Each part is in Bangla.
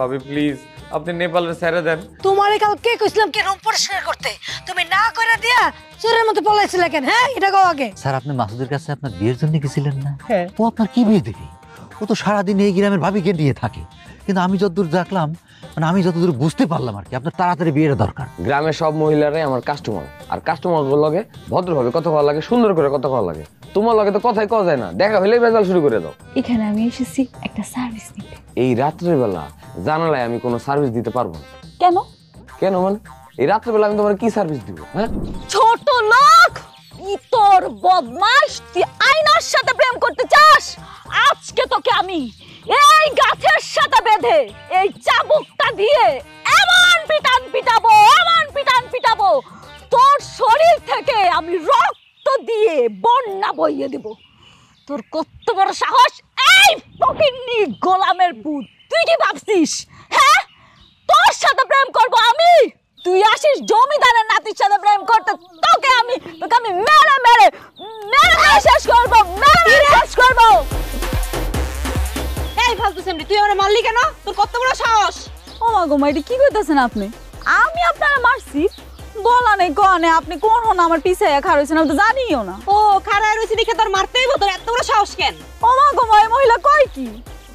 ভাবি প্লিজ আপনি নেপালের ছেড়ে দেন। তোমারে কালকে কইছিলাম কি রুম পরিষ্কার করতে, তুমি না করে দিয়া চোরের মতো পলাইছিলে কেন? হ্যাঁ এটা কও আগে। স্যার আপনি মাসুদের কাছে আপনার বিয়ের জন্য গেছিলেন না? হ্যাঁ। ও আপনার কি বিয়ে দেবে? ও তো সারাদিন এই গ্রামের ভাবিকে নিয়ে থাকে। কিন্তু আমি যতদূর দেখলাম, মানে আমি যতদূর বুঝতে পারলাম আর কি, আপনার তাড়াতাড়ি বিয়ের দরকার। গ্রামের সব মহিলারাই আমার কাস্টমার, আর কাস্টমার লগে ভদ্রভাবে কথা কওয়া লাগে, সুন্দর করে কথা কওয়া লাগে। তোমার লগে তো কথাই কওয়া যায় না, দেখা হলেই বেজাল শুরু করে দাও। এখানে আমি এসেছি একটা সার্ভিস দিতে। এই রাত্রের বেলা জানালায় আমি কোনো সার্ভিস দিতে পারবো না। কেন? কেন মানে এই রাত্রের বেলা আমি তোমার কি সার্ভিস দিব? হ্যাঁ ছোট লোক, তোর বদমাশ, তুই আয়নার সাথে প্রেম করতে চাস? আজকে তোকে আমি এই গাছের সাথে বেঁধে এই চাবুকটা দিয়ে এমন পিটান পিটাবো, এমন পিটান পিটাবো, তোর শরীর থেকে আমি রক্ত দিয়ে বন্যা বইয়ে দেব। তোর কত বড় সাহস! এই ফকিন্নি গোলামের পুত, তুই কি ভাবছিস হ্যাঁ তোর সাথে প্রেম করব আমি? তুই আসিস জমিদারের নাতির সাথে প্রেম করতে, তোকে আমি মেরে মেরে শেষ করবো, মেরে শেষ করবো। এই ফালতু সেমরি, তুই আমারে মারলি কেন? তোর কত বড় সাহস! ও মা গো মা, এটা কি কইতাছেন আপনি? আমি আপনারা মারছি? বলা নেই কনে, আপনি কোন হন আমার পিছে খাড়া হইছেন? আমি তো জানিও না। ও খাড়া রইছে দেখে তোর মারতেই হইব, তোর এত বড় সাহস কেন? ও মা গো মা, এই মহিলা কয় কি?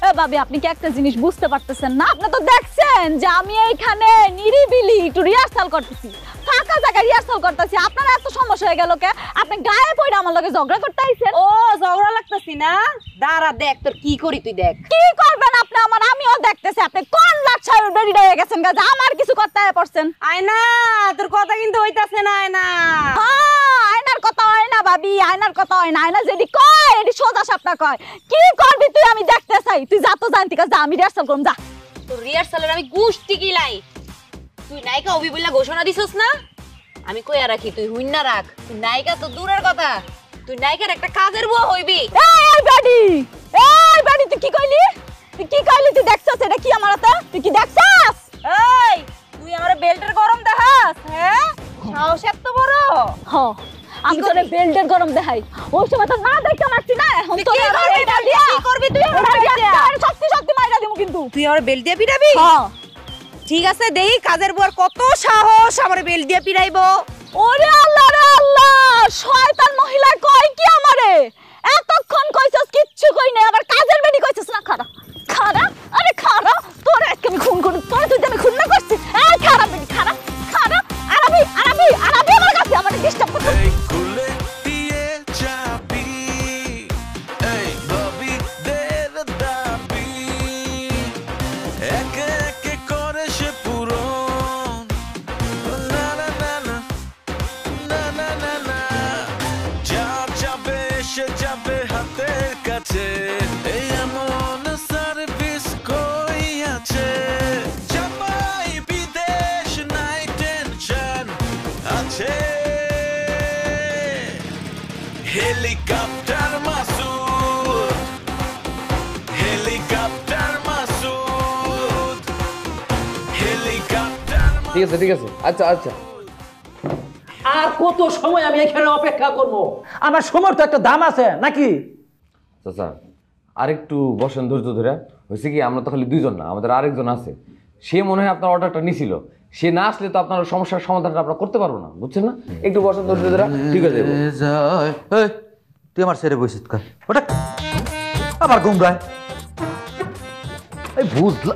এ ভাবি আপনি কি একটা জিনিস বুঝতে পারতেছেন না? আপনি তো দেখছেন যে আমি এইখানে নিরিবিলি একটু রিহার্সাল করতেছি, ফাঁকা জায়গায় রিহার্সাল করতেছি। আপনার এত সমস্যা হয়ে গেল কে? আপনি গায়ে পড়ে আমার লগে ঝগড়া করতে আইছেন? ও ঝগড়া লাগতেছি না, দাঁড়া দেখ তোর কি করি, তুই দেখ কি করবেন আপনি আমার, আমিও দেখতেছি। আপনি কোন লাচ্ছার বেরিয়ে হয়ে গেছেন গা যে আমার কিছু করতে পড়ছেন? আয়না, তোর কথা কিন্তু হইতাছে না আয়না। হ্যাঁ, আয়নার কথা হয় না ভাবি, আয়নার কথা হয় না। আয়না যেটি কয় এটি সোজা সাপটা কয়। কি করবি তুই আমি দেখতে চাই। তুই যা তো জানতি কাজ, যা আমি রিহার্সাল করুম, যা। তোর রিহার্সালের আমি গুষ্টি কিলাই। তুই নায়িকা হবি বলে ঘোষণা দিছস না? আমি কইয়া রাখি, তুই হুইন না রাখ। তুই নায়িকা তো দূরের কথা, তুই নায়িকার একটা কাজের বুয়া হইবি। এই বাডি, এই বাডি, তুই কি কইলি? তুই কি কইলি? তুই দেখছস এটা কি আমার হাতে? তুই কি দেখছস? এই তুই আমার বেল্টের গরম দেখাস? হ্যাঁ সাহস এত বড়? হ, আমি তোরে বেল্টের গরম দেখাই। ওই সময় তো না দেখতে মারছি না, এখন তো এটা দিয়া কি করবি তুই? সত্যি সত্যি মাইরা দিমু কিন্তু। তুই আমার বেল্ট দিয়ে পিটাবি? হ্যাঁ ঠিক আছে, দেই কাজের বুয়ার কত সাহস আমার বেল্ট দিয়ে পিটাইবো। ওরে আল্লাহ রে আল্লাহ, শয়তান মহিলা কয় কি আমারে? এতক্ষণ কইছস কিচ্ছু কই নাই, আবার কাজের বেডি কইছস না। খাড়া খাড়া, আরে খাড়া, তোর আজকে আমি খুন করব, তোর তুই আমি খুন না করছি। এই খাড়া বেডি, খাড়া খাড়া, আরবি আরবি আরবি আমার কাছে আমারে ডিস্টার্ব করছ। এই কুলে দিয়ে যাবি, এই ভাবি দের দাবি, একে একে করে সে পূরণ। না না না না না না না না, যা যাবে সে যাবে হাতের কাছে। এই এমন সার্ভিস কই আছে, জামাই বিদেশ নাই টেনশন আছে। Helicopter Masud, helicopter Masud, helicopter. ঠিক আছে ঠিক আছে, আচ্ছা আচ্ছা। আর কত সময় আমি এখানে অপেক্ষা করব? আমার সময় তো একটা দাম আছে নাকি? চাচা আরেকটু বসেন ধৈর্য ধরে। হয়েছে কি, আমরা তো খালি দুইজন না, আমাদের আরেকজন আছে। সে মনে হয় আপনার অর্ডারটা নিছিল। সে না আসলে তো আপনার সমস্যার সমাধানটা আপনারা করতে পারবো না, বুঝছেন না? একটু বসেন ধৈর্য ধরে, ঠিক আছে? এই, তুই আমার ছেড়ে বসিস কর, ওটা আবার গুমরায়। এই বুঝলা,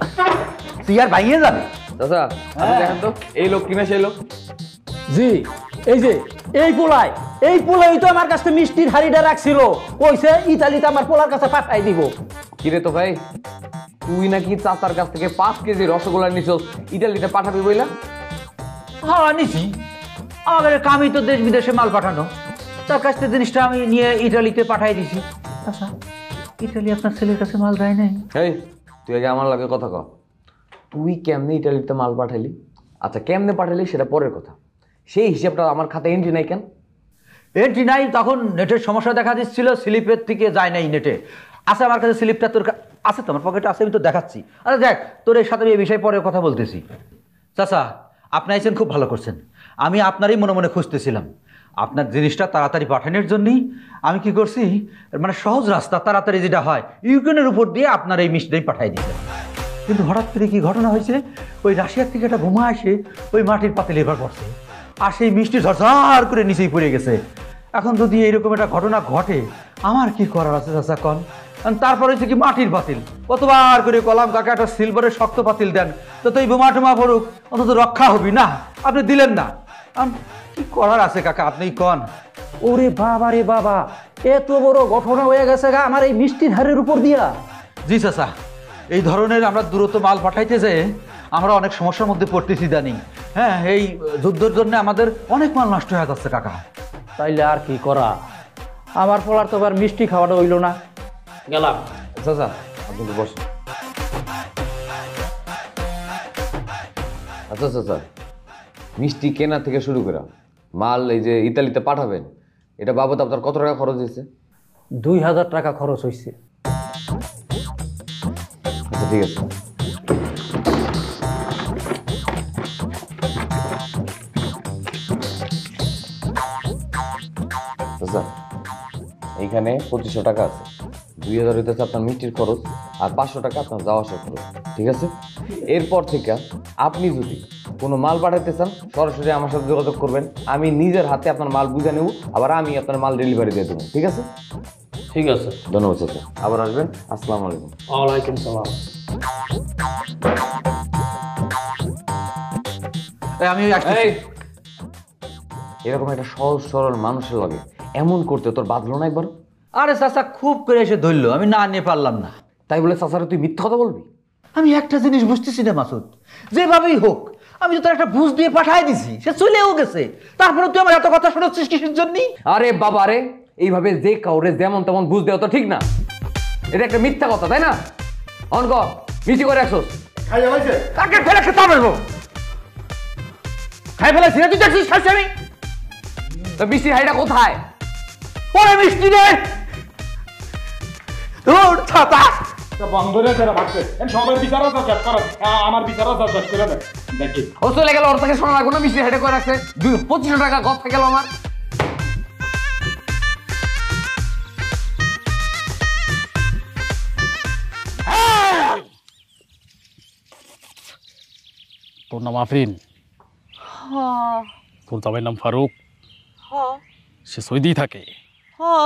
তুই আর ভাইয়ে যাবে। চাচা আপনি দেখেন তো এই লোক কিনা সেই লোক। জি, এই যে এই পোলাই তো আমার কাছে মিষ্টির হাড়িটা রাখছিল, কইছে ইতালিতে আমার পোলার কাছে পাঠাই দিব। কিরে তো ভাই, তুই নাকি চাচার কাছ থেকে 5 কেজি রসগোল্লা নিছস, ইটালিতে পাঠাবি বইলা? হ্যাঁ নিছি, আমাদের কামই তো দেশ বিদেশে মাল পাঠানো। তার কাছ থেকে জিনিসটা আমি নিয়ে ইটালিতে পাঠাই দিছি। আচ্ছা, ইটালি আপনার ছেলের কাছে মাল দেয় নাই? এই তুই আগে আমার লাগে কথা কর, তুই কেমনে ইটালিতে মাল পাঠাইলি? আচ্ছা কেমনে পাঠাইলি সেটা পরের কথা, সেই হিসাবটা আমার খাতায় এন্ট্রি নাই কেন? এন্ট্রি নাই, তখন নেটের সমস্যা দেখা দিচ্ছিল, স্লিপের থেকে যায় নাই নেটে। আচ্ছা আমার কাছে স্লিপটা তোর আছে, তো আমার পকেটে আছে, আমি তো দেখাচ্ছি। আচ্ছা দেখ, তোর এর সাথে আমি এই বিষয়ে পরে কথা বলতেছি। চাচা আপনি আইছেন, খুব ভালো করছেন। আমি আপনারই মনে মনে খুঁজতেছিলাম। আপনার জিনিসটা তাড়াতাড়ি পাঠানোর জন্যই আমি কি করছি, মানে সহজ রাস্তা, তাড়াতাড়ি যেটা হয়, ইউক্রেনের উপর দিয়ে আপনার এই মিষ্টিটাই পাঠাই দিয়েছেন। কিন্তু হঠাৎ করে কি ঘটনা হয়েছে, ওই রাশিয়ার থেকে একটা বোমা এসে ওই মাটির পাতিলে এবার পড়ছে, আর সেই মিষ্টি ঝরঝর করে নিচেই পড়ে গেছে। এখন যদি এইরকম একটা ঘটনা ঘটে আমার কি করার আছে চাচা কন? তারপরে হচ্ছে কি মাটির পাতিল, কতবার করে কলাম কাকা একটা সিলভারের শক্ত পাতিল দেন, তো এই বোমা টোমা পড়ুক অন্তত রক্ষা হবি না, আপনি দিলেন না। কি করার আছে কাকা আপনি কন? ওরে বাবা রে বাবা, এত বড় ঘটনা হয়ে গেছে গা আমার এই মিষ্টির হাড়ের উপর দিয়া। জি চাচা, এই ধরনের আমরা দ্রুত মাল পাঠাইতে যে আমরা অনেক সমস্যার মধ্যে পড়তেছি জানি। হ্যাঁ, এই যুদ্ধের জন্য আমাদের অনেক মাল নষ্ট হয়ে যাচ্ছে কাকা। তাইলে আর কি করা, আমার পোলার তো আবার মিষ্টি খাওয়াটা হইল না, গেলাম। চাচা আপনি তো বসেন। আচ্ছা চাচা, মিষ্টি কেনা থেকে শুরু করে মাল এই যে ইতালিতে পাঠাবেন, এটা বাবদ আপনার কত টাকা খরচ হয়েছে? 2000 টাকা খরচ হয়েছে। আচ্ছা ঠিক আছে। চাচা এইখানে 2500 টাকা আছে, 2000 হইতেছে আপনার মিষ্টির খরচ, আর 500 টাকা আপনার যাওয়া আসার খরচ, ঠিক আছে? এরপর থেকে আপনি যদি কোনো মাল পাঠাতে চান সরাসরি আমার সাথে যোগাযোগ করবেন, আমি নিজের হাতে আপনার মাল বুঝে নেব, আবার আমি আপনার মাল ডেলিভারি দিয়ে দেবো, ঠিক আছে? ঠিক আছে, ধন্যবাদ চাচা, আবার আসবেন। আসসালামু আলাইকুম। ওয়ালাইকুম সালাম। আমি এই, এরকম একটা সহজ সরল মানুষের লাগে এমন করতে তোর বাঁধলো না একবার? আরে চাচা খুব করে এসে ধরলো, আমি না নিয়ে পারলাম না। তাই বলে চাচারে তুই মিথ্যা কথা বলবি? আমি একটা জিনিস বুঝতেছি না মাসুদ, যেভাবেই হোক আমি তো তার একটা বুঝ দিয়ে পাঠাই দিছি, সে চলেও গেছে, তারপরে তুই আমার এত কথা শোনাচ্ছিস কিসের জন্য? আরে বাবা রে, এইভাবে যে কাউরে যেমন তেমন বুঝ দেওয়া তো ঠিক না, এটা একটা মিথ্যা কথা, তাই না? অনক মিষ্টি করে একশোস তাকে ফেলে খেতে হবে, খাই ফেলেছি না তুই দেখছিস খাইছি আমি? তো মিষ্টির হাড়িটা কোথায়? পরে মিষ্টি রে তোর ছাতা বন্ধুরা যারা ভাবছে সবার বিচারও তো শেষ করো, আমার বিচারও তো শেষ করে দেয় দেখি। ও চলে গেল, ওর থেকে শোনা লাগলো না, মিষ্টির হাড়ি করে রাখছে, 2500 টাকা গপ গেল আমার। তোর নাম আফরিন, তোর জামাইয়ের নাম ফারুক, সে সৌদি থাকে।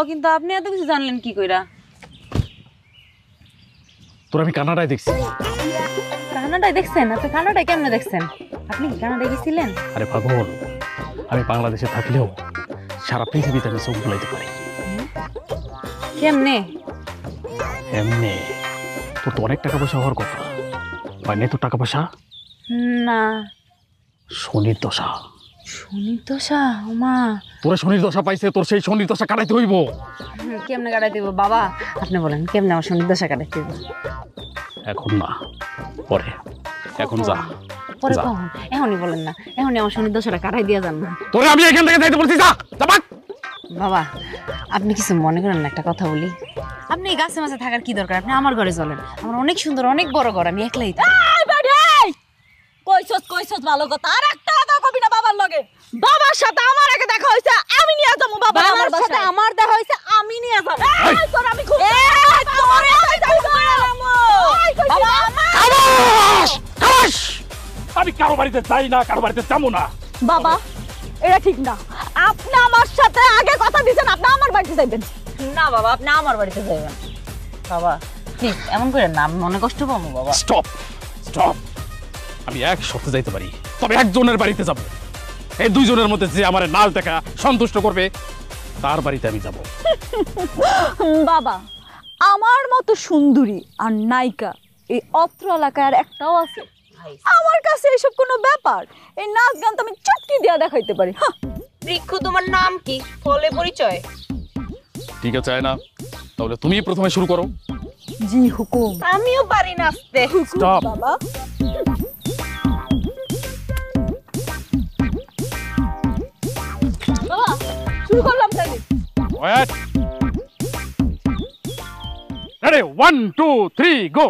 কিন্তু আপনি এত কিছু জানলেন কি কইরা? তোর আমি কানাডায় দেখছি। কানাডায় দেখছেন? আপনি কানাডায় কেমনে দেখছেন? আপনি কি কানাডায় গেছিলেন? আরে পাগল, আমি বাংলাদেশে থাকলেও সারা পৃথিবীতে আমি চোখ বুলাইতে পারি। কেমনে? এমনি তোর তো অনেক টাকা পয়সা হওয়ার কথা, হয় নাই তোর টাকা পয়সা? না। শনির দশা। শনির দশা? ওমা, তোরা শনির দশা পাইছে, তোর সেই শনির দশা কাটাইতে হইব। কেমনে কাটাই দিব বাবা? আপনি বলেন কেমনে আমার শনির দশা কাটাই দিব? এখন না, পরে। এখন যা, পরে যা। কখন? এখনই বলেন না, এখনই আমার শনির দশাটা কাটাই দিয়ে যান না। তোরে আমি এখান থেকে যাইতে বলছি, যা যা ভাগ। বাবা আপনি কিছু মনে করেন না, একটা কথা বলি। আপনি এই গাছে মাছে থাকার কি দরকার? আপনি আমার ঘরে চলেন, আমার অনেক সুন্দর অনেক বড় ঘর, আমি একলাই থাকি। এই বেডি, কইছস ভালো কথা, আর একটা কথা কবি না বাবার লগে। বাবার সাথে আমার আগে দেখা হইছে, আমি নিয়ে যাবো বাবা আমার বাবার সাথে বাসায়। আমার দেখা হইছে, আমি নিয়ে যাবো। এই তোর আমি খুব বাবা খাবাস খাবাস, আমি কারো বাড়িতে যাই না, কারো বাড়িতে যাবো না। বাবা এটা ঠিক না, আপনি আমার সাথে আগে কথা দিয়েছেন আপনি আমার বাড়িতে যাইবেন। না বাবা, আপনি আমার বাড়িতে যাবেন। বাবা প্লিজ এমন করেন না, আমি মনে কষ্ট পাবো বাবা। স্টপ স্টপ, আমি এক সপ্তাহে যাইতে পারি, তবে একজনের বাড়িতে যাব। এই দুইজনের মধ্যে যে আমার নাচ দেখা সন্তুষ্ট করবে তার বাড়িতে আমি যাব। বাবা আমার মতো সুন্দরী আর নায়িকা এই অত্র এলাকায় আর একটাও আছে? আমার কাছে এসব কোনো ব্যাপার, এই নাচ গান তো আমি চটকি দিয়া দেখাইতে পারি। বৃক্ষ তোমার নাম কি? ফলে পরিচয়? ঠিক আছে না, তাহলে তুমি প্রথমে শুরু করো। জি হুকুম। আমিও পারি নাচতে। স্টপ। বাবা বাবা শুরু করলাম তাহলে। ওয়েট, রেডি, 1 2 3 গো।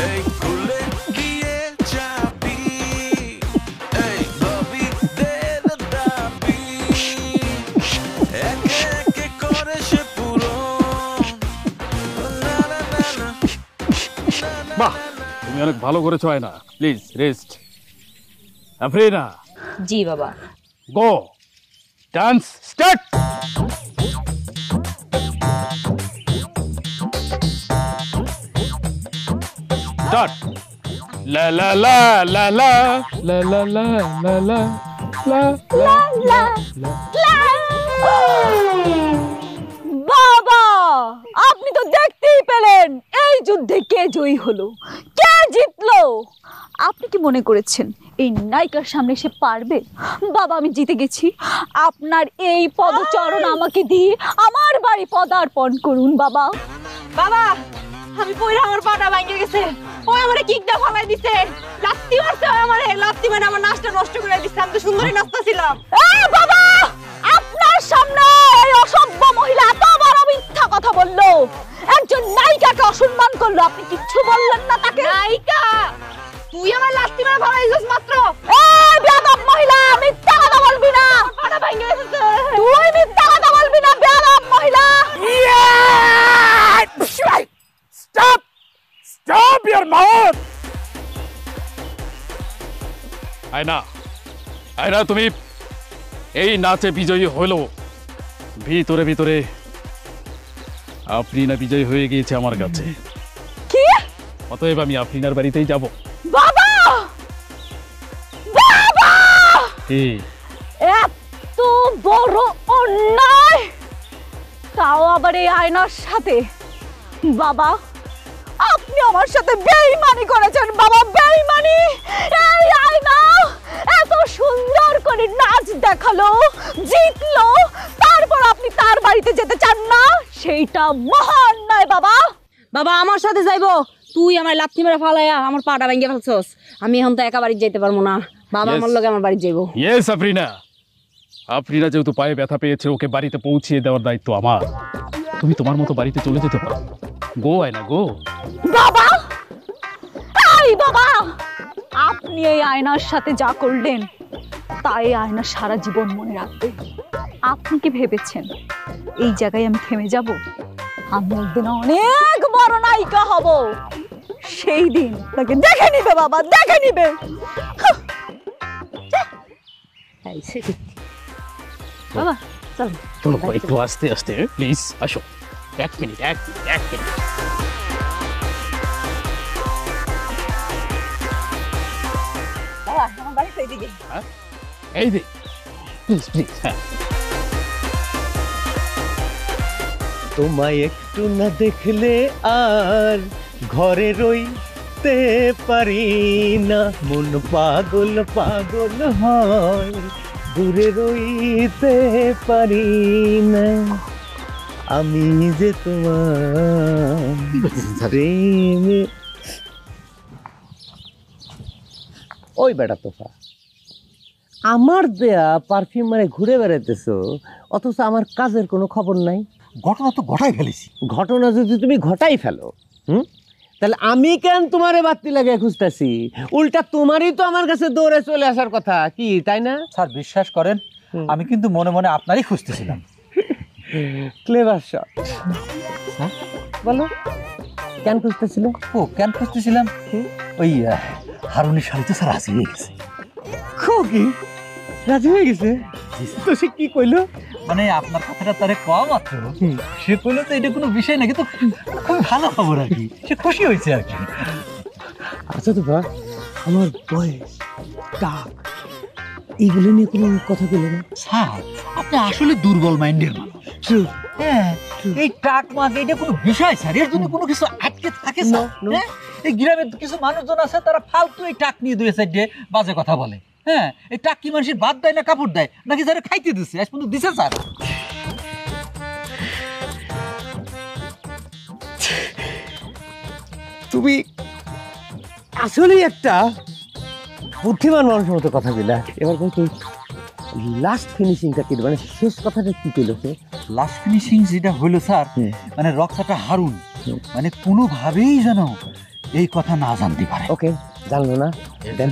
এই খুলে গিয়ে চাবি, এই ভাবি দে দাবি, একে একে করে সে পুরো। বাহ, তুমি অনেক ভালো করেছো আয়না, প্লিজ রেস্ট। আফরিনা, জি বাবা। গো, ডান্স স্টার্ট। স্টার্ট। লা লা লা লা লা লা লা লা লা লা লা লা। বাবা, আপনি তো দেখতেই পেলেন এই যুদ্ধে কে জয়ী হলো, কে জিতলো। আপনি কি মনে করেছেন এই নায়িকার সামনে সে পারবে? বাবা, আমি জিতে গেছি। আপনার এই পদচরণ আমাকে দিয়ে আমার বাড়ি পদার্পণ করুন বাবা। বাবা, আমি পয়রা আমার পাটা ভাঙে গেছে। ওই আমারে কিক দা ফালাই দিছে, লাত্তি মারছে। ওই আমারে লাত্তি মানে আমার নাচটা নষ্ট করে দিছে। আমি তো সুন্দরী নাচতাছিলাম। এই বাবা, আপনার সামনে এই অসভ্য মহিলা এত বড় মিথ্যা কথা বললো, একজন নায়িকাকে অসম্মান করলো, আপনি কিচ্ছু বললেন না তাকে? নায়িকা? তুই আমার লাত্তি মারা ফালাই দিছিস মাত্র। এই বেয়াদব মহিলা, মিথ্যা কথা বলবি না। পাটা ভাঙে গেছে। তুই মিথ্যা কথা বলবি না, বেয়াদব মহিলা। Stop, stop your mouth. আয়না, আয়না, তুমি এই নাচে বিজয়ী হলো, ভিতরে ভিতরে আফরিনা বিজয়ী হয়ে গিয়েছে আমার কাছে। কি? অতএব আমি আফরিনার বাড়িতেই যাব। বাবা, বাবা, এই এত বড় অন্যায়, তাও আবার এই আয়নার সাথে। বাবা, আপনি আমার সাথে বেঈমানি করেছেন বাবা, বেঈমানি। এই আয়না এত সুন্দর করে নাচ দেখালো, জিতলো, তারপর আপনি তার বাড়িতে যেতে চান না, সেইটা মহান নয় বাবা। বাবা, আমার সাথে যাইবো? তুই আমার লাত্তি মেরে ফালাইয়া আমার পাটা ভাঙে ফেলছস। আমি এখন তো একা বাড়ি যাইতে পারবো না। বাবা আমার লগে আমার বাড়ি যাইবো। ইয়েস আফরিনা, আফরিনা যেহেতু পায়ে ব্যথা পেয়েছে, ওকে বাড়িতে পৌঁছিয়ে দেওয়ার দায়িত্ব আমার। তুমি তোমার মতো বাড়িতে চলে যেতে পারো। গো আয়না, গো। বাবা, এই বাবা, আপনি এই আয়নার সাথে যা করলেন তাই আয়না সারা জীবন মনে রাখবে। আপনি কি ভেবেছেন এই জায়গায় আমি থেমে যাব? আমি একদিন অনেক বড় নায়িকা হব, সেই দিন তাকে দেখে নিবে বাবা, দেখে নিবে। বাবা চল। চলো একটু আস্তে আস্তে, প্লিজ আসো। এক মিনিট, এক মিনিট, এক মিনিট। বাবা, আমার বাড়ি তো এইদিকে। এই যে প্লিজ প্লিজ। হ্যাঁ, তোমায় একটু না দেখলে আর ঘরে রইতে পারি না, মন পাগল পাগল হয়, দূরে রইতে পারি না, আমি যে তোমার প্রেমে। ওই বেটা তোফা, আমার দেয়া পারফিউম মারে ঘুরে বেড়াইতেছো, অথচ আমার কাজের কোনো খবর নাই। ঘটনা তো ঘটাই ফেলেছি। ঘটনা যদি তুমি ঘটাই ফেলো, তাহলে আমি কেন তোমারে বাতি লাগিয়ে খুঁজতেছি? উল্টা তোমারই তো আমার কাছে দৌড়ে চলে আসার কথা, কি তাই না? স্যার বিশ্বাস করেন, আমি কিন্তু মনে মনে আপনারই খুঁজতেছিলাম। Clever shot. বলো কেন খুঁজতেছিল? ও কেন খুঁজতেছিলাম? ওই হারুনের শাড়ি তো স্যার রাজি হয়ে গেছে। কি রাজি হয়ে গেছে? তো সে কি কইলো? মানে আপনার কথাটা তারে কম মাত্র, সে কইলো তো এটা কোনো বিষয় না, কিন্তু খুব ভালো খবর আর কি, সে খুশি হয়েছে আর কি। আচ্ছা তো আমার বয়স, টাক, এইগুলো নিয়ে কোনো কথা বলে না? স্যার আপনি আসলে দুর্বল মাইন্ডের মানুষ। হ্যাঁ, এই ট্রাক মাগ এটা কোনো বিষয় স্যার, এর জন্য কোনো কিছু আটকে থাকে স্যার। হ্যাঁ, এই গ্রামের কিছু মানুষজন আছে, তারা ফালতু এই ট্রাক নিয়ে দুই সাইডে বাজে কথা বলে। হ্যাঁ, এই ট্রাক কি মানুষের ভাত দেয় না কাপড় দেয়, নাকি যারা খাইতে দিচ্ছে? আজ পর্যন্ত দিছে স্যার? তুমি আসলেই একটা বুদ্ধিমান মানুষের মতো কথা বললা। এবার কিন্তু লাস্ট ফিনিশিংটা কি, মানে শেষ কথাটা কি কইলো সে? লাস্ট ফিনিশিং যেটা হইলো স্যার, মানে রক্সাটা হারুন মানে কোনোভাবেই যেন এই কথা না জানতে পারে। ওকে, জানলো না।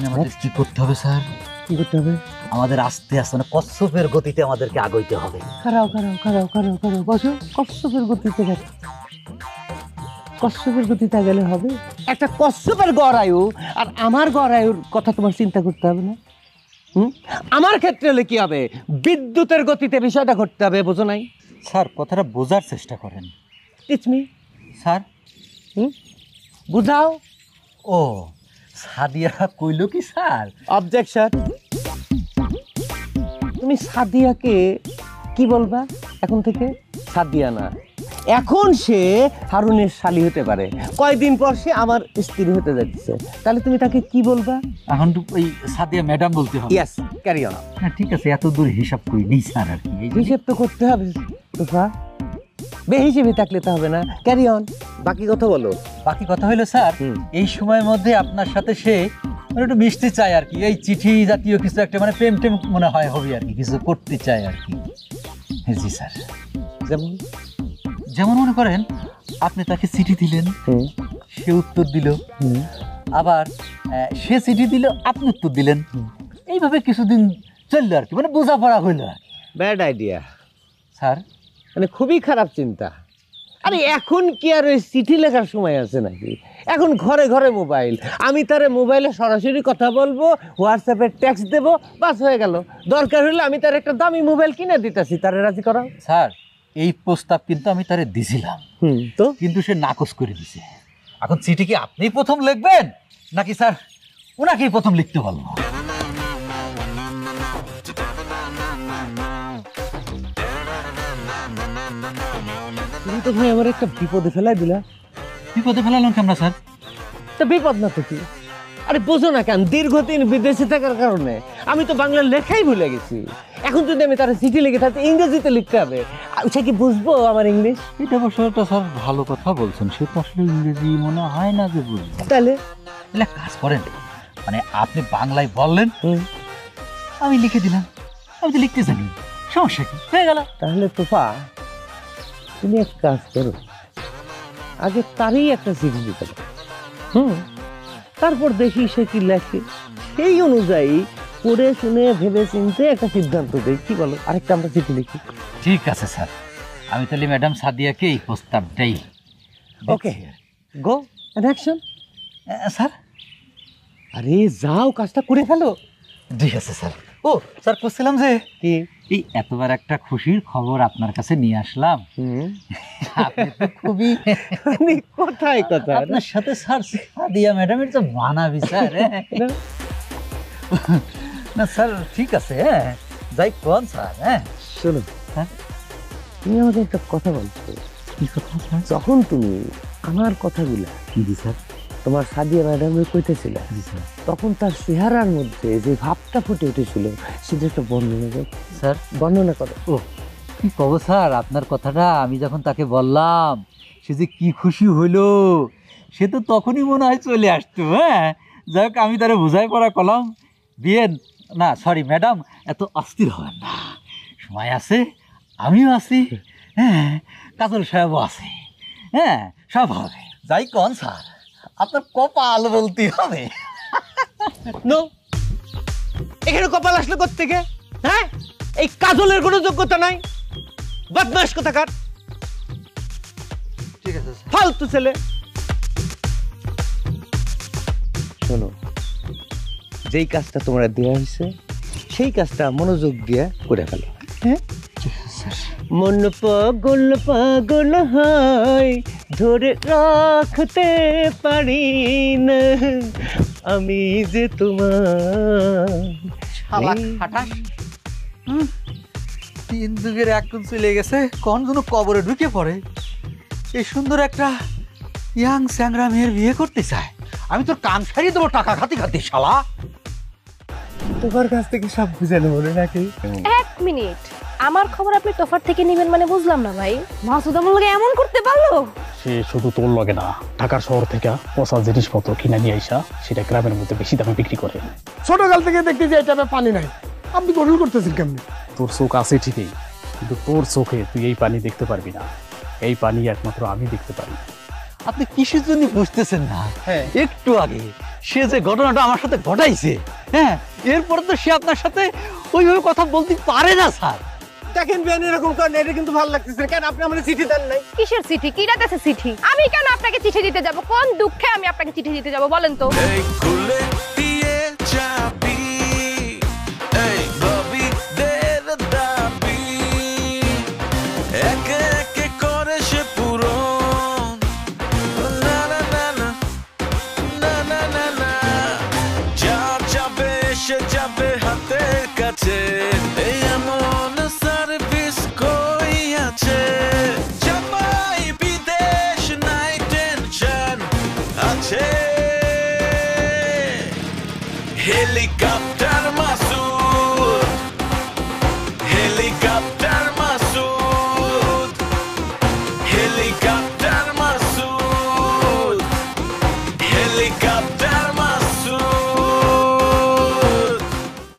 আমাদের কি করতে হবে স্যার? কি করতে হবে? আমাদের আস্তে আস্তে মানে কচ্ছপের গতিতে আমাদেরকে আগাইতে হবে। খারাও খারাও খারাও খারাও খারাও বসো। কচ্ছপের গতিতে গেলে হবে? একটা কশ্যপের গড় আয়ু আর আমার গড় আয়ুর কথা তোমার চিন্তা করতে হবে না? আমার ক্ষেত্রে হলে কি হবে, বিদ্যুতের গতিতে বিষয়টা ঘটতে হবে, বোঝো নাই? স্যার কথাটা বোঝার চেষ্টা করেন। টিচ মি স্যার বুঝাও। ও সাদিয়া কইল কি স্যার? অবজেকশন। তুমি সাদিয়াকে কি বলবা এখন থেকে? সাদিয়া না, এখন সে হারুনের শালী হতে পারে, কয়দিন পর সে আমার স্ত্রী হতে যাচ্ছে, তাহলে তুমি তাকে কি বলবা? এখন তো ওই সাদিয়া ম্যাডাম বলতে হবে। Yes, carry on. হ্যাঁ ঠিক আছে, এত দূর হিসাব করি নি স্যার আর কি। এই হিসেব তো করতে হবে তোফা, বেহিসেবে থাকলে তো হবে না। ক্যারি অন, বাকি কথা বলো। বাকি কথা হলো স্যার, এই সময়ের মধ্যে আপনার সাথে সে মানে একটু মিশতে চায় আর কি, এই চিঠি জাতীয় কিছু একটা মানে প্রেম টেম মনে হয় হবে আর কি, কিছু করতে চায় আর কি। জি স্যার। যেমন? যেমন মনে করেন আপনি তাকে চিঠি দিলেন, সে উত্তর দিল, আবার সে চিঠি দিল আপনি উত্তর দিলেন, এইভাবে কিছুদিন চললো আর কি, মানে বোঝাপড়া হইলো আর কি। Bad idea sir. মানে খুবই খারাপ চিন্তা। আরে এখন কি আর ওই চিঠি লেখার সময় আছে নাকি? এখন ঘরে ঘরে মোবাইল, আমি তারে মোবাইলে সরাসরি কথা বলবো, হোয়াটসঅ্যাপে টেক্সট দেবো, বাস হয়ে গেল। দরকার হলে আমি তার একটা দামি মোবাইল কিনে দিতেছি, তারে রাজি করাও। স্যার এই প্রস্তাব কিন্তু আমি তারে দিছিলাম, তো কিন্তু সে নাকচ করে দিছে। এখন চিঠি কি আপনি প্রথম লিখবেন নাকি স্যার ওনাকেই প্রথম লিখতে বলবো? তুমি তো ভাই আমার একটা বিপদে ফেলাই দিলা। বিপদে ফেলালাম কেমন স্যার? তা বিপদ না তো কি? আরে বোঝো না কেন, দীর্ঘদিন বিদেশে থাকার কারণে আমি তো বাংলা লেখাই ভুলে গেছি। এখন যদি আমি তার চিঠি লিখে থাকতে ইংরেজিতে লিখতে হবে, সে কি বুঝবো আমার ইংলিশ? এটা অবশ্য একটা স্যার ভালো কথা বলছেন, সে তো আসলে ইংরেজি মনে হয় না যে বুঝবে। তাহলে কাজ করেন, মানে আপনি বাংলায় বললেন, আমি লিখে দিলাম, আমি তো লিখতে জানি, সমস্যা কি, হয়ে গেল। তাহলে তোফা তুমি এক কাজ করো, আগে তারই একটা চিঠি দিতে পারো, তারপর দেখি সে কি লেখে, সেই অনুযায়ী পড়ে শুনে ভেবে চিনতে একটা সিদ্ধান্ত দেই, কি বলো? আরেকটা আমরা চিঠি লিখি। ঠিক আছে স্যার, আমি তাহলে ম্যাডাম সাদিয়াকে এই প্রস্তাবটাই। ওকে, গো অ্যাকশন। স্যার আরে যাও, কাজটা করে ফেলো। ঠিক আছে স্যার। ও স্যার বলছিলাম যে কি, এই এতবার একটা খুশির খবর আপনার কাছে নিয়ে আসলাম, আপনি তো খুবই কোথায় কথা আপনার সাথে স্যার সাদিয়া ম্যাডামের তো মানাবি স্যার। না স্যার ঠিক আছে, হ্যাঁ যাই কোন স্যার। হ্যাঁ শোনো, হ্যাঁ তুমি আমাকে একটা কথা বলছো। কি কথা স্যার? যখন তুমি আমার কথাগুলা জি স্যার তোমার সাদিয়া ম্যাডামের কইতেছিল, জি স্যার, তখন তার চেহারার মধ্যে যে ভাবটা ফুটে উঠেছিল সেটা একটা বর্ণনা করো স্যার। বর্ণনা করো। ও কি কব স্যার, আপনার কথাটা আমি যখন তাকে বললাম সে যে কি খুশি হইলো, সে তো তখনই মনে হয় চলে আসতো। হ্যাঁ যাই হোক, আমি তারে বোঝাই পড়া কলাম, বিয়ে না সরি ম্যাডাম এত অস্থির হবেন না, সময় আছে, আমিও আছি, হ্যাঁ কাজল সাহেবও আছে, হ্যাঁ সব হবে। যাই কন স্যার, আপনার কপাল বলতে হবে। নো, এখানে কপাল আসলে কোত্থেকে? হ্যাঁ, এই কাজলের কোনো যোগ্যতা নাই, বদমাশ কোথাকার, ঠিক আছে ফালতু ছেলে। শোনো, যেই কাজটা তোমরা দেওয়া হয়েছে সেই কাজটা মনোযোগ দিয়ে করে ফেলো। হ্যাঁ, মন পাগল পাগল হয়, ধরে রাখতে পারি না আমি যে তোমার। তিন যুগের এক কোণ চলে গেছে, কোন যেন কবরে ঢুকে পড়ে, এই সুন্দর একটা ইয়াং স্যাংরা মেয়ের বিয়ে করতে চায়, আমি তোর কান সারিয়ে দেবো টাকা খাতি খাতি শালা। তোমার কাছ থেকে সব বুঝে নেবো নাকি? এক মিনিট, আমার খবর আপনি তোফার থেকে নেবেন মানে বুঝলাম না ভাই। মাসুদ আমার লগে এমন করতে পারলো? সে শুধু তোর লগে না, ঢাকার শহর থেকে পচা জিনিসপত্র কিনে নিয়ে আইসা সেটা গ্রামের মধ্যে বেশি দামে বিক্রি করে। ছোটকাল থেকে দেখতে যে এটা পানি নাই, আপনি গোসল করতেছেন কেমনি? তোর চোখ আছে ঠিকই, কিন্তু তোর চোখে তুই এই পানি দেখতে পারবি না, এই পানি একমাত্র আমি দেখতে পারি। আপনি কিসের জন্য বুঝতেছেন না? একটু আগে সে যে ঘটনাটা আমার সাথে ঘটাইছে, হ্যাঁ এরপরে তো সে আপনার সাথে ওইভাবে কথা বলতে পারে না স্যার। দেখেন বেন এরকম করেন, এটা কিন্তু ভালো লাগতেছে না। কেন আপনি আমাকে চিঠি দেন নাই? কিসের চিঠি? কি রাতেছে চিঠি? আমি কেন আপনাকে চিঠি দিতে যাব? কোন দুঃখে আমি আপনাকে চিঠি দিতে যাব বলেন তো? এই খুলে